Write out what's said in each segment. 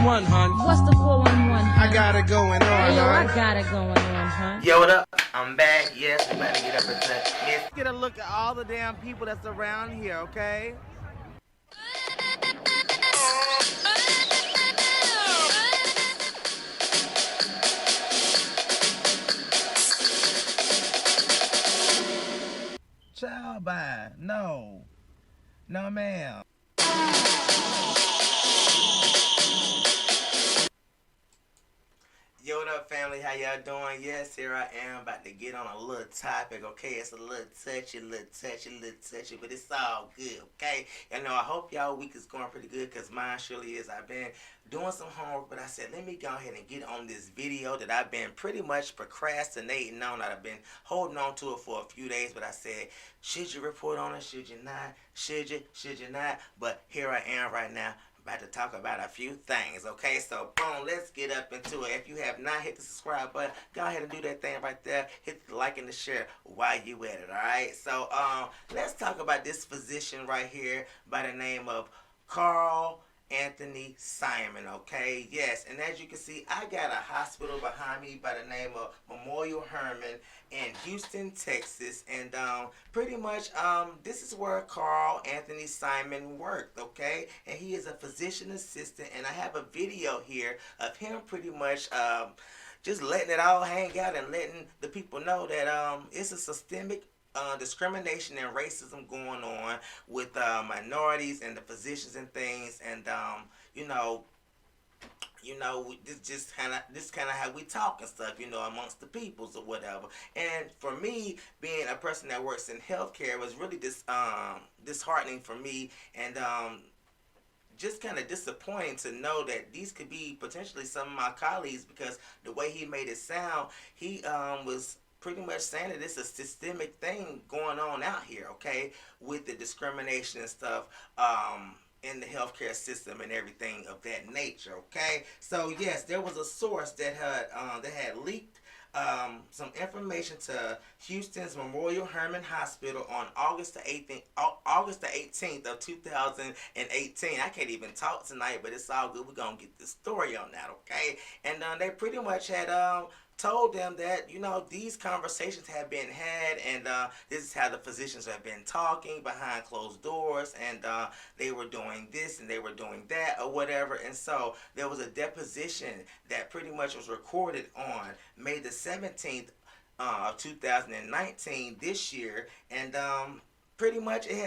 411, hun? What's the 411, hun? I got it going on, Hey, yo, hun. I got it going on, hun. Yo, what up? I'm back. Yes, we about to get up into this. Get a look at all the damn people that's around here, okay? Child by. No. No, ma'am. Yo, what up, family? How y'all doing? Yes, here I am about to get on a little topic, okay? It's a little touchy, but it's all good, okay? You know, I hope y'all week is going pretty good because mine surely is. I've been doing some homework, but I said, let me go ahead and get on this video that I've been pretty much procrastinating on. I've been holding on to it for a few days, but I said, should you report on it? Should you not? Should you not? But here I am right now. About to talk about a few things, okay? So, boom, let's get up into it. If you have not hit the subscribe button, go ahead and do that thing right there. Hit the like and the share while you at it, all right? So, let's talk about this physician right here by the name of Karl Anthony Simon, okay? Yes, and as you can see, I got a hospital behind me by the name of Memorial Hermann in Houston, Texas, and pretty much this is where Karl Anthony Simon worked, okay? And he is a physician assistant, and I have a video here of him pretty much just letting it all hang out and letting the people know that it's a systemic discrimination and racism going on with minorities and the physicians and things, and this kind of how we talk and stuff, amongst the peoples or whatever. And for me, being a person that works in healthcare, was really disheartening for me, and just kind of disappointing to know that these could be potentially some of my colleagues, because the way he made it sound, he was pretty much saying that it's a systemic thing going on out here, okay, with the discrimination and stuff in the healthcare system and everything of that nature, okay? So yes, there was a source that had leaked some information to Houston's Memorial Hermann Hospital on August the 18th of 2018. I can't even talk tonight, but it's all good. We're gonna get the story on that, okay? And they pretty much had told them that, these conversations have been had, and this is how the physicians have been talking behind closed doors, and they were doing this and they were doing that or whatever. And so there was a deposition that pretty much was recorded on May the 17th of 2019 this year, and pretty much it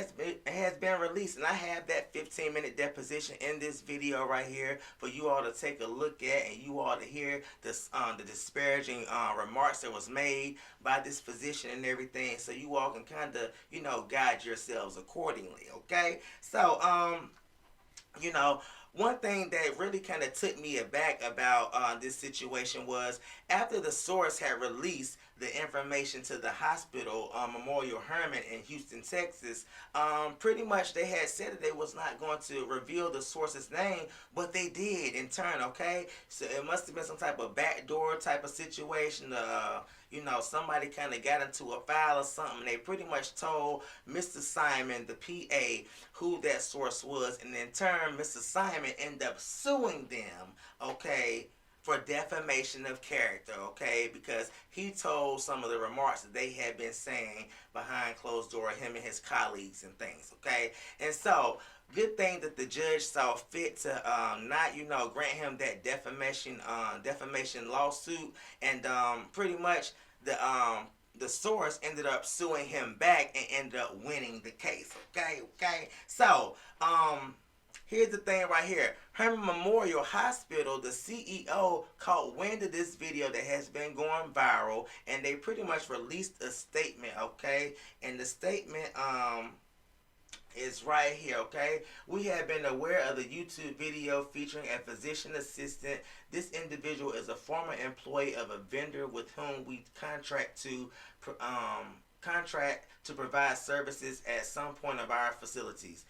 has been released, and I have that 15-minute deposition in this video right here for you all to take a look at, and you all to hear this the disparaging remarks that was made by this physician and everything, so you all can kind of guide yourselves accordingly, okay? So one thing that really kind of took me aback about this situation was after the source had released the information to the hospital, Memorial Hermann in Houston, Texas, pretty much they had said that they was not going to reveal the source's name, but they did in turn, okay? So it must have been some type of backdoor type of situation. Somebody kind of got into a file or something. They pretty much told Mr. Simon, the PA, who that source was, and in turn, Mr. Simon ended up suing them, okay, for defamation of character, okay, because he told some of the remarks that they had been saying behind closed door, him and his colleagues and things, okay? And so, good thing that the judge saw fit to not, grant him that defamation lawsuit, and pretty much the source ended up suing him back and ended up winning the case, okay? So, here's the thing right here. Hermann Memorial Hospital, the CEO, caught wind of this video that has been going viral, and they pretty much released a statement, okay? And the statement is right here, okay? We have been aware of the YouTube video featuring a physician assistant. This individual is a former employee of a vendor with whom we contract to provide services at some point of our facilities.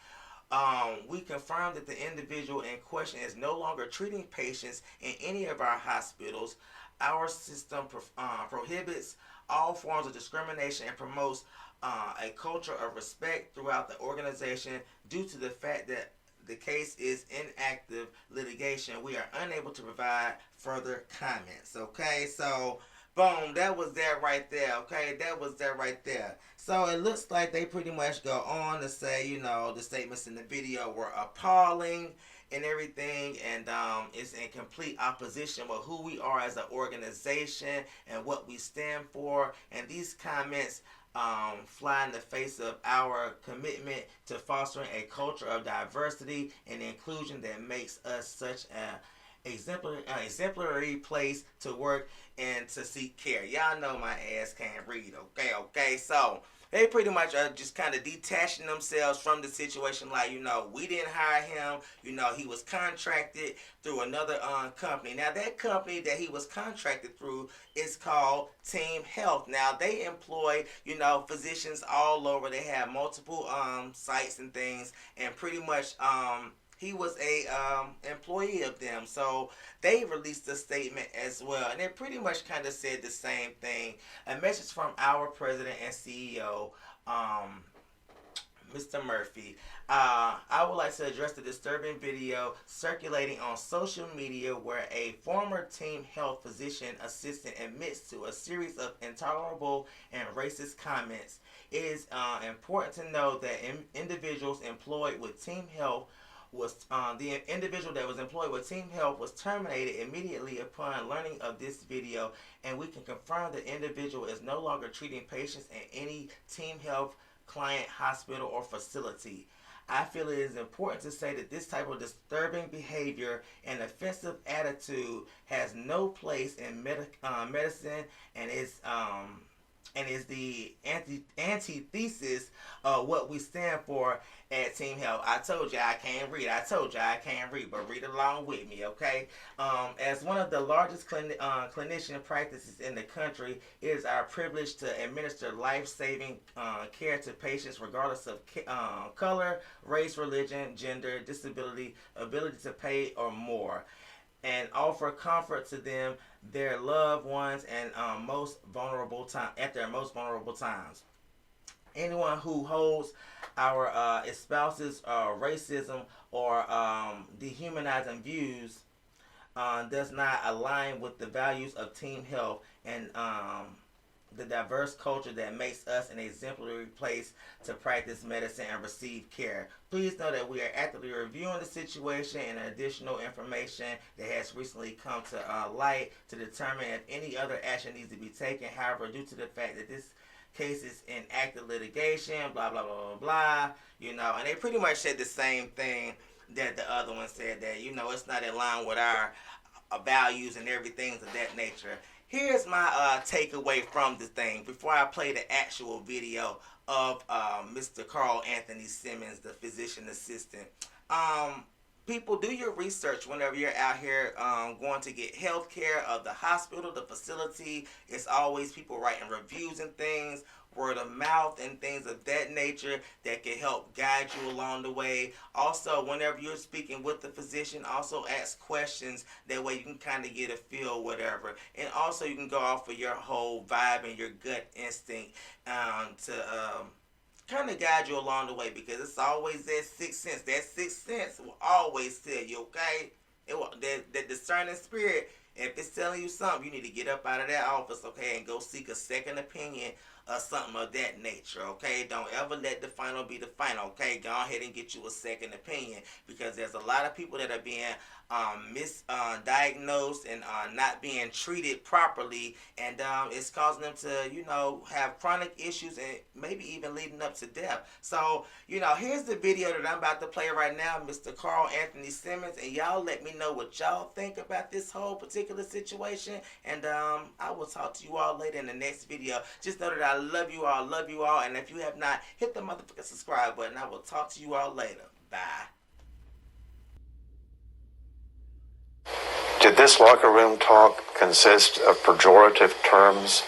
We confirm that the individual in question is no longer treating patients in any of our hospitals. Our system prohibits all forms of discrimination and promotes a culture of respect throughout the organization due to the fact that The case is in active litigation. We are unable to provide further comments. Okay, so boom, that was that right there. Okay, that was that right there. So it looks like they pretty much go on to say, the statements in the video were appalling and everything, and it's in complete opposition with who we are as an organization and what we stand for. And these comments fly in the face of our commitment to fostering a culture of diversity and inclusion that makes us such an exemplary place to work and to seek care. Y'all know my ass can't read, okay? So they pretty much are just kind of detaching themselves from the situation. Like, we didn't hire him. He was contracted through another company. Now, that company that he was contracted through is called Team Health. Now, they employ, physicians all over. They have multiple sites and things, and pretty much he was a employee of them. So they released a statement as well, and it pretty much kind of said the same thing. A message from our president and CEO, Mr. Murphy. I would like to address the disturbing video circulating on social media where a former Team Health physician assistant admits to a series of intolerable and racist comments. It is important to know that individuals employed with Team Health the individual that was employed with Team Health was terminated immediately upon learning of this video, and we can confirm the individual is no longer treating patients in any Team Health client, hospital, or facility. I feel it is important to say that this type of disturbing behavior and offensive attitude has no place in medicine and is the antithesis of what we stand for at Team Health. I told you I can't read. But read along with me, okay? As one of the largest clinician practices in the country, it is our privilege to administer life-saving care to patients regardless of color, race, religion, gender, disability, ability to pay, or more, and offer comfort to them, their loved ones, and at their most vulnerable times. Anyone who holds our espouses racism or dehumanizing views does not align with the values of Team Health and the diverse culture that makes us an exemplary place to practice medicine and receive care. Please know that we are actively reviewing the situation and additional information that has recently come to light to determine if any other action needs to be taken. However, due to the fact that this case is in active litigation, blah, blah, blah, blah, blah, and they pretty much said the same thing that the other one said, that, it's not in line with our values and everything of that nature. Here's my takeaway from the thing before I play the actual video of Mr. Karl Anthony Simmons, the physician assistant. People, do your research whenever you're out here going to get health care of the hospital, the facility. It's always people writing reviews and things, word of mouth and things of that nature that can help guide you along the way. Also, whenever you're speaking with the physician, also ask questions. That way you can kind of get a feel, whatever. And also you can go off of your whole vibe and your gut instinct to kind of guide you along the way, because it's always that sixth sense. That sixth sense will always tell you, okay? That discerning spirit, if it's telling you something, you need to get up out of that office, okay, and go seek a second opinion or something of that nature, okay? Don't ever let the final be the final, okay? Go ahead and get you a second opinion, because there's a lot of people that are being misdiagnosed and not being treated properly, and it's causing them to, have chronic issues and maybe even leading up to death. So, here's the video that I'm about to play right now, Mr. Karl Anthony Simmons, and y'all let me know what y'all think about this whole particular situation, and I will talk to you all later in the next video. Just know that I love you all, and if you have not, hit the motherfucking subscribe button. I will talk to you all later. Bye. Did this locker room talk consist of pejorative terms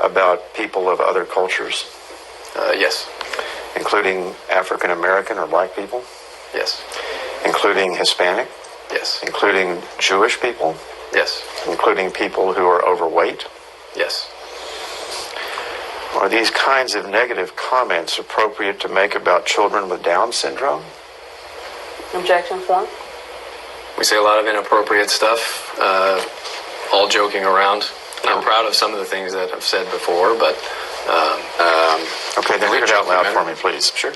about people of other cultures? Yes. Including African American or black people? Yes. Including Hispanic? Yes. Including Jewish people? Yes. Including people who are overweight? Yes. Are these kinds of negative comments appropriate to make about children with Down syndrome? Objection form. We say a lot of inappropriate stuff, all joking around. I'm proud of some of the things that I've said before, but... Okay, then read it out loud for me, please. Sure.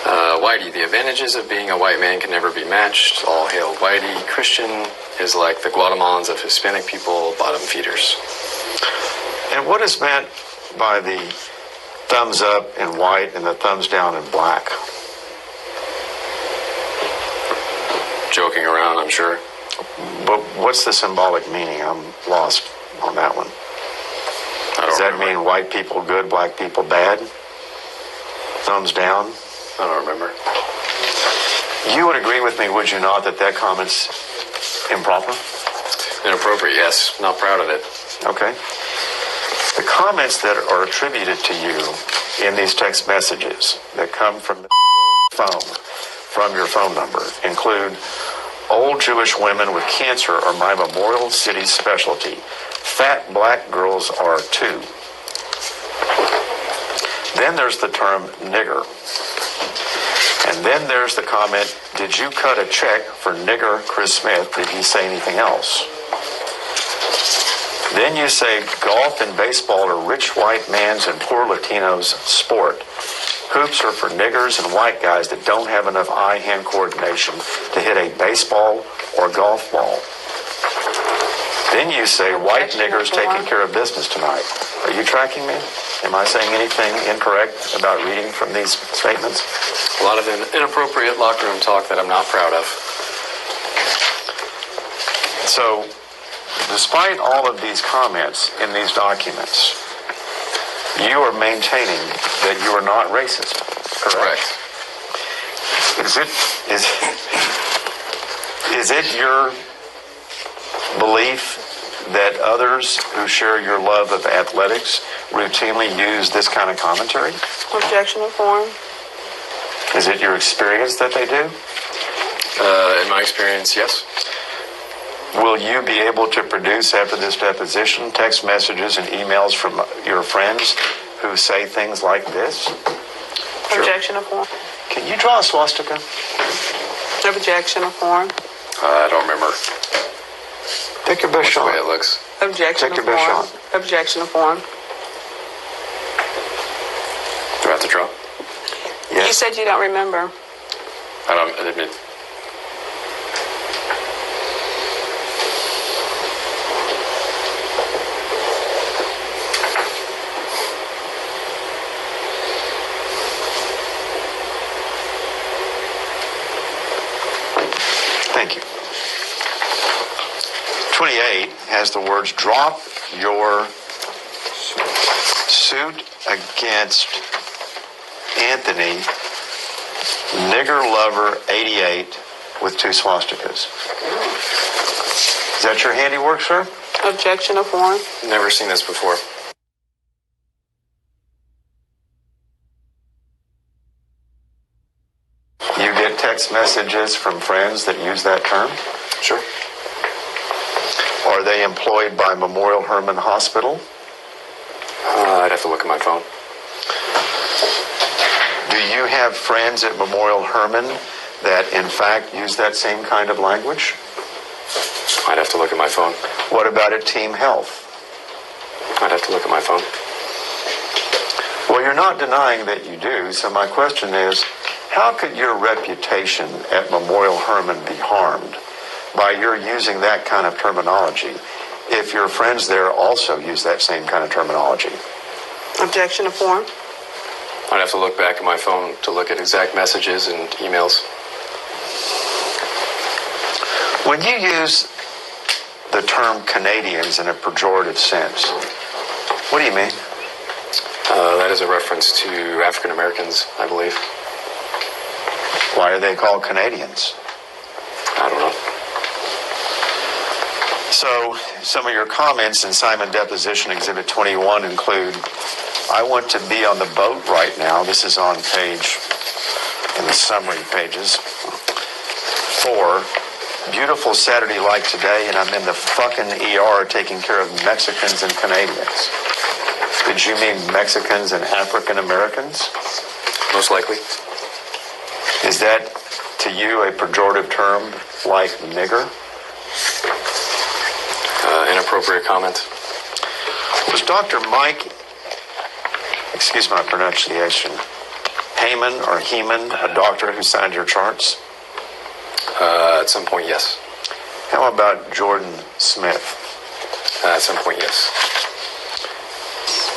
Whitey, the advantages of being a white man can never be matched. All hail Whitey. Christian is like the Guatemalans of Hispanic people, bottom feeders. And what is meant by the thumbs up in white and the thumbs down in black? Joking around, I'm sure. But what's the symbolic meaning? I'm lost on that one. Does that mean white people good, black people bad? Thumbs down? I don't remember. You would agree with me, would you not, that that comment's improper? Inappropriate, yes. Not proud of it. Okay. The comments that are attributed to you in these text messages that come from the phone, from your phone number, include old Jewish women with cancer are my Memorial City specialty. Fat black girls are too. Then there's the term nigger. And then there's the comment, did you cut a check for nigger Chris Smith? Did he say anything else? Then you say golf and baseball are rich white man's and poor Latinos' sport. Hoops are for niggers and white guys that don't have enough eye-hand coordination to hit a baseball or golf ball. Then you say white niggers taking care of business tonight. Are you tracking me? Am I saying anything incorrect about reading from these statements? A lot of inappropriate locker room talk that I'm not proud of. So, despite all of these comments in these documents, you are maintaining that you are not racist, correct? Is it your belief that others who share your love of athletics routinely use this kind of commentary? Objection to form. Is it your experience that they do? In my experience, yes. Will you be able to produce after this deposition text messages and emails from your friends who say things like this? Objection to form. Can you draw a swastika? Objection to form. I don't remember. Take your best What's the way shot. it looks. Objection Take to your best form. shot. Objection to form. Do I have to draw? You said you don't remember. I admit. Thank you. 28 has the words, drop your suit against Anthony, nigger lover 88 with 2 swastikas. Is that your handiwork, sir? Objection to form. Never seen this before. You get text messages from friends that use that term? Sure. Are they employed by Memorial Hermann Hospital? I'd have to look at my phone. Do you have friends at Memorial Hermann that in fact use that same kind of language? I'd have to look at my phone. What about at Team Health? I'd have to look at my phone. Well, you're not denying that you do, so my question is, how could your reputation at Memorial Hermann be harmed by your using that kind of terminology if your friends there also use that same kind of terminology? Objection to form. I'd have to look back at my phone to look at exact messages and emails. When you use the term Canadians in a pejorative sense, what do you mean? That is a reference to African Americans, I believe. Why are they called Canadians? I don't know. So, some of your comments in Simon Deposition Exhibit 21 include, I want to be on the boat right now. This is on page, in the summary pages. 4, beautiful Saturday like today, and I'm in the fucking ER taking care of Mexicans and Canadians. Did you mean Mexicans and African Americans? Most likely. Is that to you a pejorative term like nigger? Inappropriate comment. Was Dr. Mike, excuse my pronunciation, Heyman or Heeman, a doctor who signed your charts? At some point, yes. How about Jordan Smith? At some point, yes.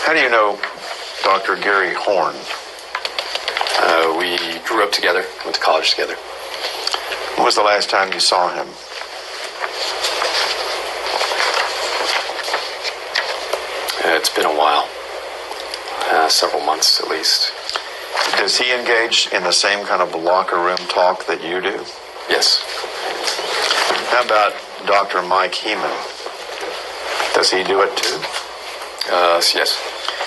How do you know Dr. Gary Horn? We grew up together, went to college together. When was the last time you saw him? It's been a while. Several months at least. Does he engage in the same kind of locker room talk that you do? Yes. How about Dr. Mike Heeman? Does he do it too? Yes.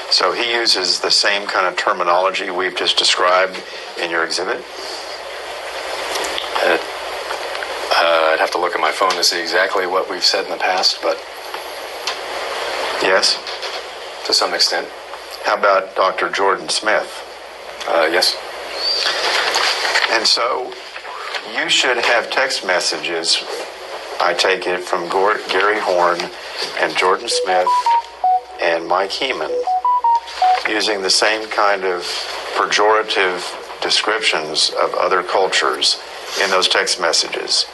So he uses the same kind of terminology we've just described in your exhibit? I'd have to look at my phone to see exactly what we've said in the past, but Yes. to some extent, How about Dr. Jordan Smith? yes. And so you should have text messages, I take it, from Gary Horn and Jordan Smith and Mike Heeman using the same kind of pejorative descriptions of other cultures in those text messages.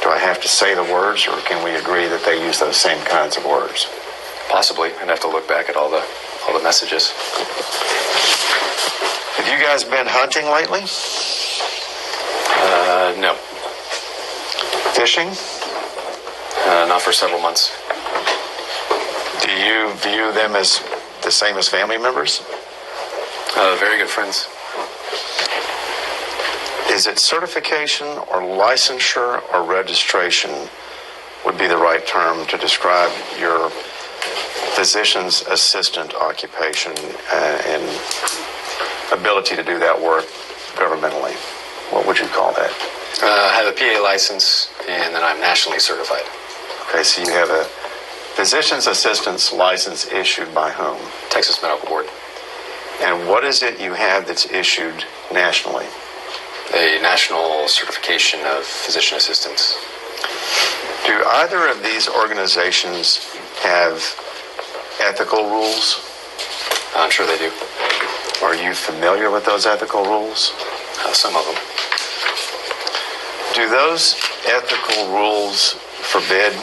Do I have to say the words, or can we agree that they use those same kinds of words? Possibly. I'd have to look back at all the messages. Have you guys been hunting lately? No. Fishing? Not for several months. Do you view them as the same as family members? Very good friends. Is it certification or licensure or registration would be the right term to describe your physician's assistant occupation and ability to do that work governmentally? What would you call that? I have a PA license, and then I'm nationally certified. Okay, so you have a physician's assistant's license issued by whom? Texas Medical Board. And what is it you have that's issued nationally? A national certification of physician assistants. Do either of these organizations have ethical rules? I'm sure they do. Are you familiar with those ethical rules? Some of them. Do those ethical rules forbid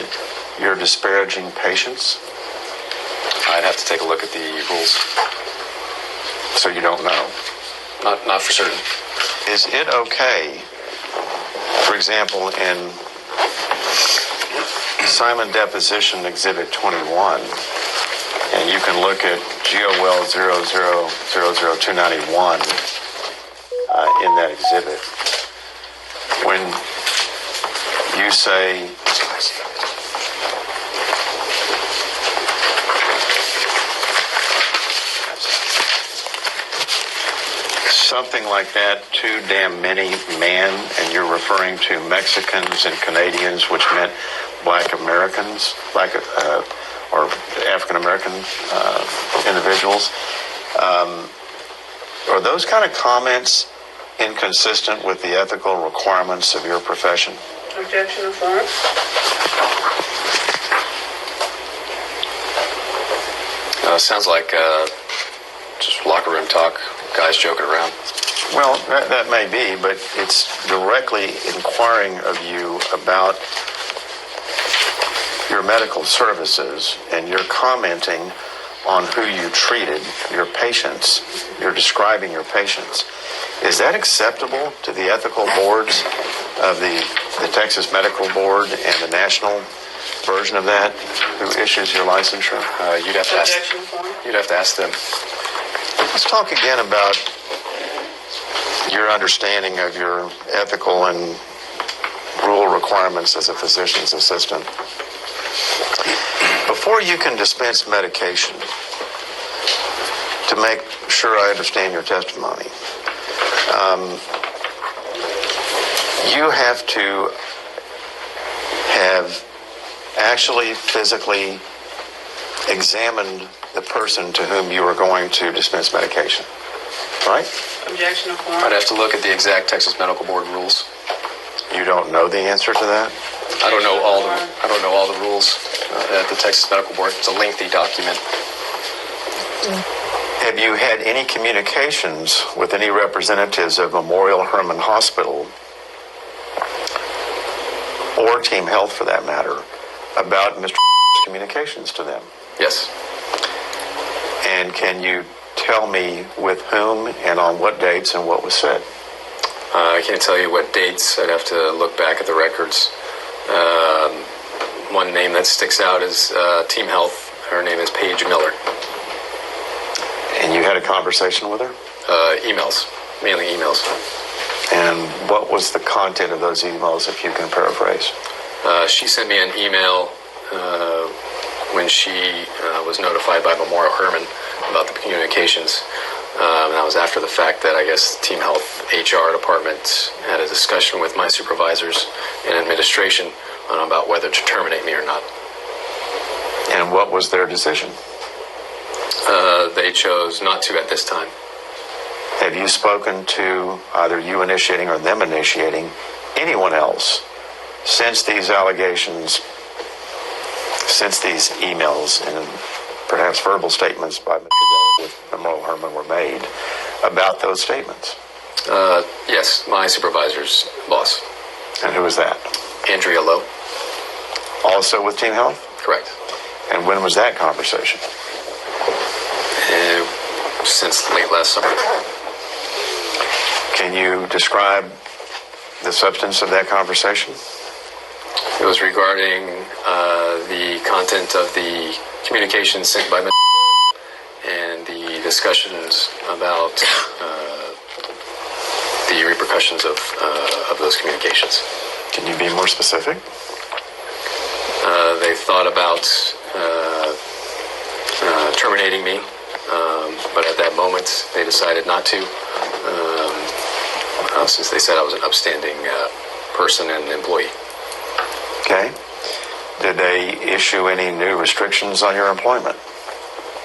your disparaging patients? I'd have to take a look at the rules. So you don't know. Not for certain. Is it okay, for example, in Simon Deposition Exhibit 21, and you can look at GOL 0000291 in that exhibit, when you say, something like that, too damn many men, and you're referring to Mexicans and Canadians, which meant Black Americans, or African American individuals. Are those kind of comments inconsistent with the ethical requirements of your profession? Objection of form. Sounds like just locker room talk, guys joking around. Well, that may be, but it's directly inquiring of you about your medical services, and you're commenting on who you treated, your patients. You're describing your patients. Is that acceptable to the ethical boards of the Texas Medical Board and the national version of that, who issues your licensure? You'd have to ask. Objection of form. You'd have to ask them. Let's talk again about your understanding of your ethical and rule requirements as a physician's assistant. Before you can dispense medication, to make sure I understand your testimony, you have to have actually physically examined the person to whom you are going to dispense medication, right? Objection of form. I'd have to look at the exact Texas Medical Board rules. You don't know the answer to that? I don't know all the rules at the Texas Medical Board. It's a lengthy document. Have you had any communications with any representatives of Memorial Hermann Hospital or Team Health, for that matter, about Mr. communications to them? Yes. And can you tell me with whom and on what dates and what was said? I can't tell you what dates. I'd have to look back at the records. One name that sticks out is Team Health. Her name is Paige Miller. And you had a conversation with her? Emails, mainly emails. And what was the content of those emails, if you can paraphrase? She sent me an email when she was notified by Memorial Hermann about the communications. And that was after the fact that I guess Team Health HR department had a discussion with my supervisors and administration about whether to terminate me or not. And what was their decision? They chose not to at this time. Have you spoken to either you initiating or them initiating anyone else since these allegations, since these emails and perhaps verbal statements by Mr. Dillon with Memorial Hermann were made about those statements? Yes, my supervisor's boss. And who was that? Andrea Lowe. Also with Team Health? Correct. And when was that conversation? Since late last summer. Can you describe the substance of that conversation? It was regarding the content of the communications sent by and the discussions about the repercussions of those communications. Can you be more specific? They thought about terminating me, but at that moment they decided not to, since they said I was an upstanding person and employee. Okay. Did they issue any new restrictions on your employment?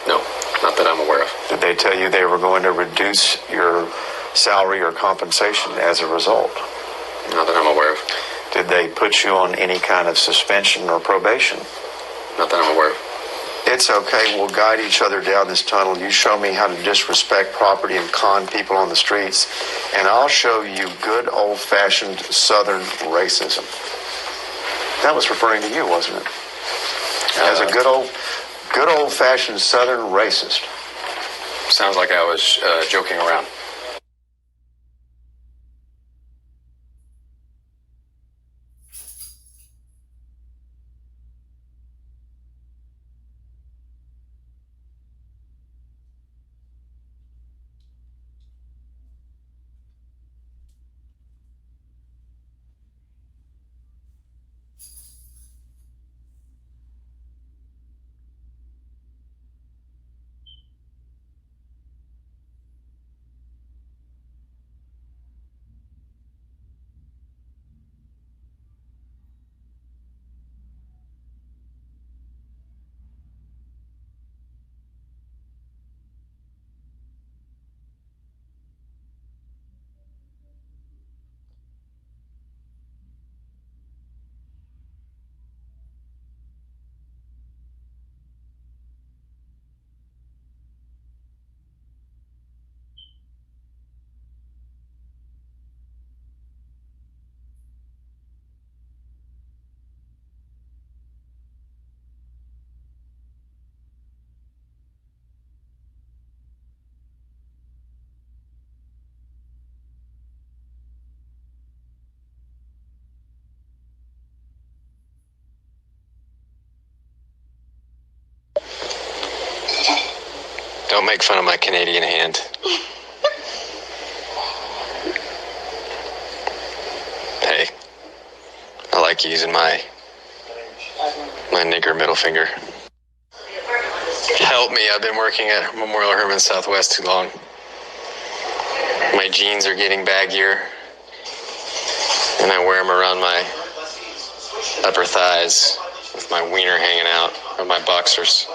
No, not that I'm aware of. Did they tell you they were going to reduce your salary or compensation as a result? Not that I'm aware of. Did they put you on any kind of suspension or probation? Not that I'm aware of. It's okay. We'll guide each other down this tunnel. You show me how to disrespect property and con people on the streets, and I'll show you good old-fashioned Southern racism. That was referring to you, wasn't it? As a good old-fashioned Southern racist. Sounds like I was joking around. Don't make fun of my Canadian hand. Hey, I like using my nigger middle finger. Help me, I've been working at Memorial Hermann Southwest too long. My jeans are getting baggier, and I wear them around my upper thighs with my wiener hanging out, or my boxers.